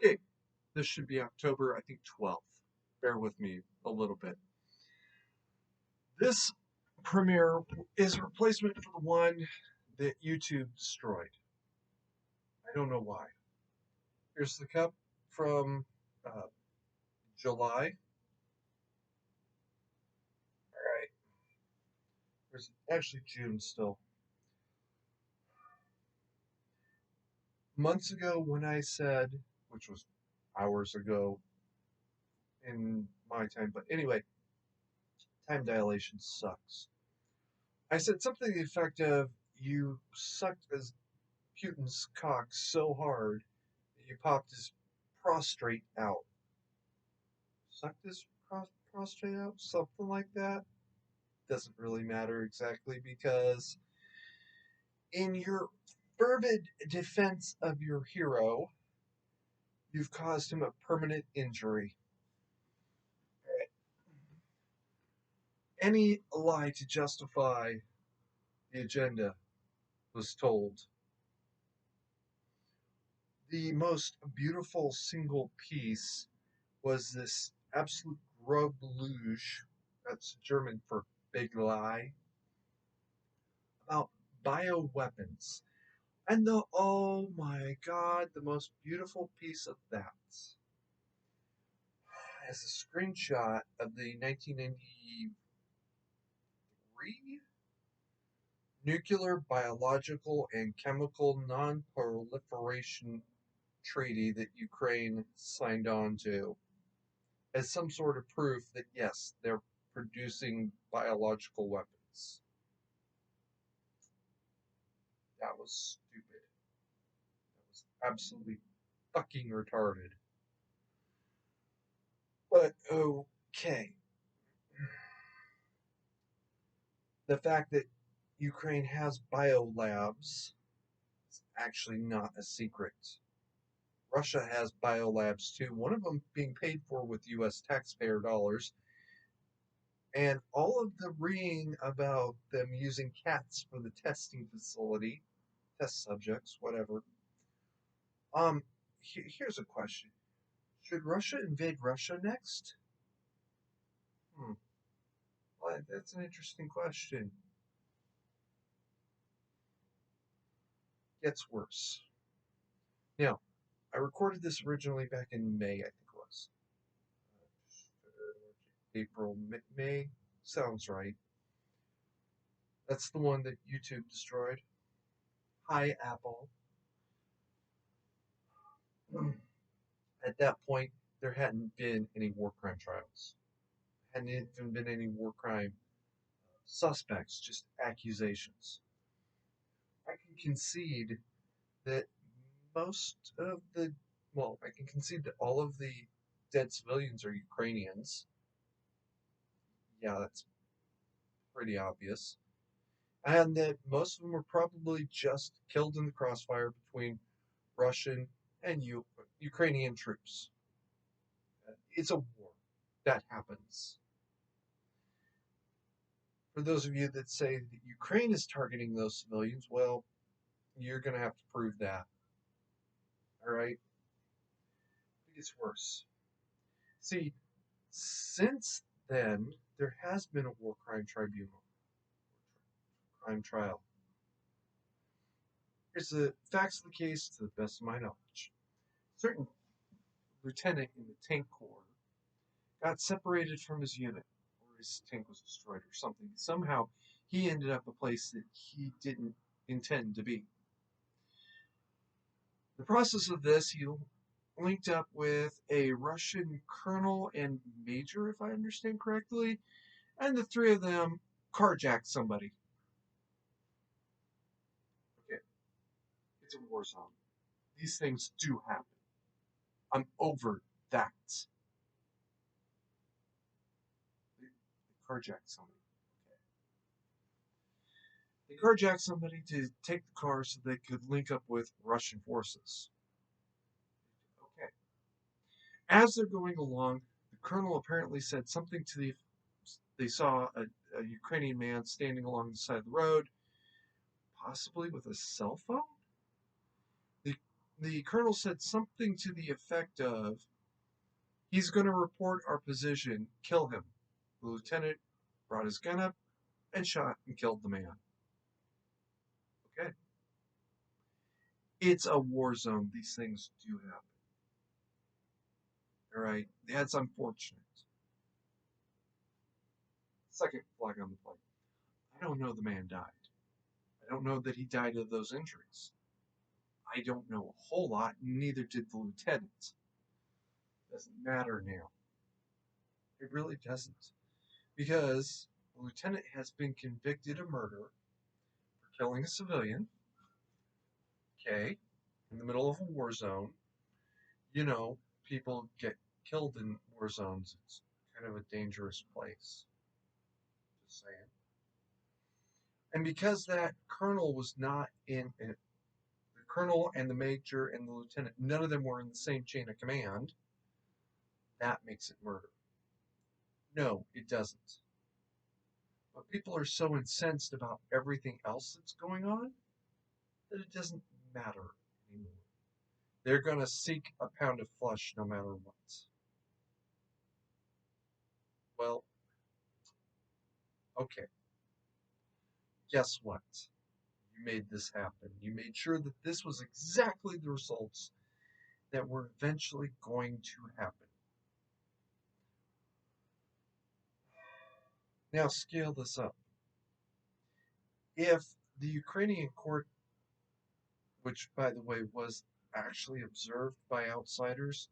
Okay, this should be October, I think 12th. Bear with me a little bit. This premiere is a replacement for the one that YouTube destroyed. I don't know why. Here's the cup from uh, July. All right. There's actually June still. Months ago, when I said, which was hours ago in my time, but anyway, time dilation sucks. I said something to the effect of, you sucked as Putin's cock so hard that you popped his prostrate out. Sucked his prostrate out? Something like that? Doesn't really matter exactly because, in your fervid defense of your hero, you've caused him a permanent injury. Any lie to justify the agenda was told. The most beautiful single piece was this absolute grub luge, that's German for big lie, about bioweapons. And oh my god, the most beautiful piece of that is a screenshot of the 1993 Nuclear, Biological, and Chemical Non-Proliferation Treaty that Ukraine signed on to as some sort of proof that, yes, they're producing biological weapons. That was stupid. That was absolutely fucking retarded. But okay. The fact that Ukraine has biolabs is actually not a secret. Russia has biolabs too, one of them being paid for with US taxpayer dollars, and all of the reading about them using cats for the testing facility, test subjects, whatever. Here's a question. Should Russia invade Russia next? Hmm. Well, that's an interesting question. Gets worse. Now, I recorded this originally back in May, I think it was. April, May? Sounds right. That's the one that YouTube destroyed. Hi, Apple. At that point, there hadn't been any war crime trials. Hadn't even been any war crime suspects, just accusations. I can concede that most of the, well, I can concede that all of the dead civilians are Ukrainians. Yeah, that's pretty obvious. And that most of them were probably just killed in the crossfire between Russian and Ukrainian troops. It's a war. That happens. For those of you that say that Ukraine is targeting those civilians, well, you're going to have to prove that. All right? It gets worse. See, since then, there has been a war crime tribunal, crime trial. Here's the facts of the case to the best of my knowledge. A certain lieutenant in the tank corps got separated from his unit, or his tank was destroyed or something. Somehow, he ended up a place that he didn't intend to be. The process of this, he linked up with a Russian colonel and major, if I understand correctly, and the three of them carjacked somebody. Okay, it's a war zone. These things do happen. I'm over that. They carjacked somebody. Okay. They carjacked somebody to take the car so they could link up with Russian forces. Okay. As they're going along, the colonel apparently said something to they saw a Ukrainian man standing along the side of the road, possibly with a cell phone. The The colonel said something to the effect of, he's going to report our position, kill him. The lieutenant brought his gun up and shot and killed the man. Okay. It's a war zone. These things do happen. All right. That's unfortunate. Second flag on the plate. I don't know the man died. I don't know that he died of those injuries. I don't know a whole lot, neither did the lieutenant. Doesn't matter now. It really doesn't. Because the lieutenant has been convicted of murder for killing a civilian, okay, in the middle of a war zone. You know, people get killed in war zones. It's kind of a dangerous place. Just saying. And because that colonel was not the colonel and the major and the lieutenant, none of them were in the same chain of command, that makes it murder. No, it doesn't. But people are so incensed about everything else that's going on that it doesn't matter anymore. They're going to seek a pound of flesh no matter what. Well, okay. Guess what? You made this happen. You made sure that this was exactly the results that were eventually going to happen. Now, scale this up. If the Ukrainian court, which, by the way, was actually observed by outsiders,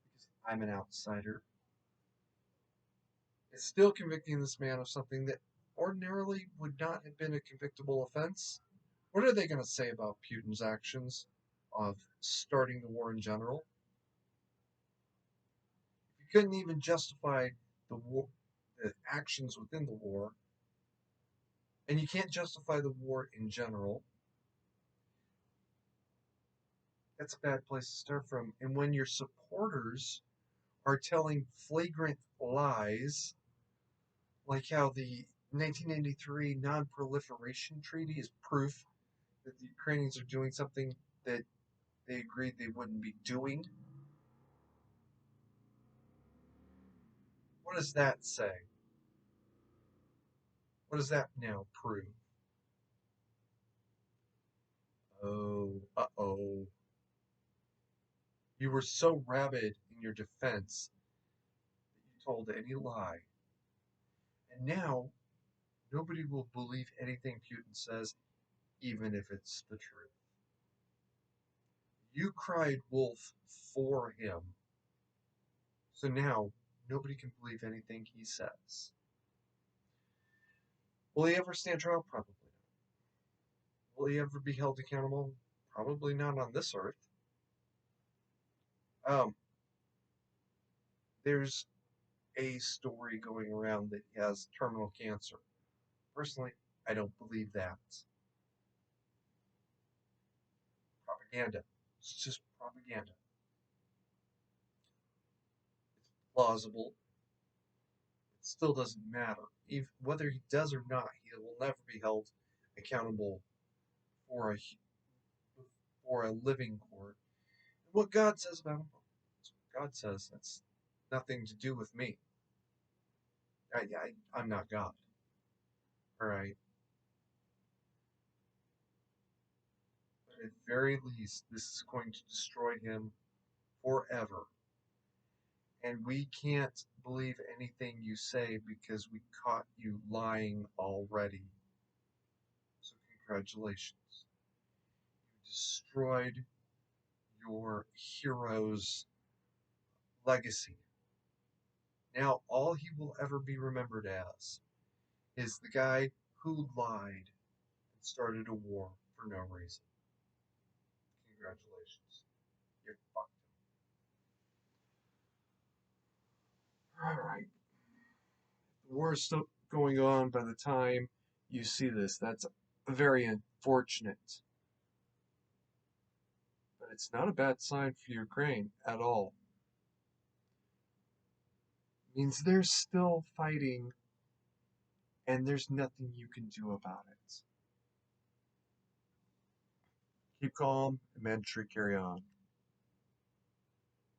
because I'm an outsider, is still convicting this man of something that ordinarily would not have been a convictable offense, what are they going to say about Putin's actions of starting the war in general? If you couldn't even justify the war, the actions within the war, and you can't justify the war in general, that's a bad place to start from. And when your supporters are telling flagrant lies, like how the 1993 Non-Proliferation Treaty is proof that the Ukrainians are doing something that they agreed they wouldn't be doing, what does that say? What does that now prove? Oh, uh-oh. You were so rabid in your defense that you told any lie. And now, nobody will believe anything Putin says, even if it's the truth. You cried wolf for him. So now, nobody can believe anything he says. Will he ever stand trial? Probably not. Will he ever be held accountable? Probably not on this earth. Um, there's a story going around that he has terminal cancer. Personally, I don't believe that. Propaganda. It's just propaganda. It's plausible. It still doesn't matter. Whether he does or not, he will never be held accountable for a living court. And what God says about him, that's what God says. That's nothing to do with me. I'm not God. All right. But at very least, this is going to destroy him forever. And we can't believe anything you say because we caught you lying already. So congratulations. You destroyed your hero's legacy. Now all he will ever be remembered as is the guy who lied and started a war for no reason. Congratulations. You fucked him. Alright. The war is still going on by the time you see this. That's very unfortunate. But it's not a bad sign for Ukraine at all. It means they're still fighting and there's nothing you can do about it. Keep calm and mandatory carry on.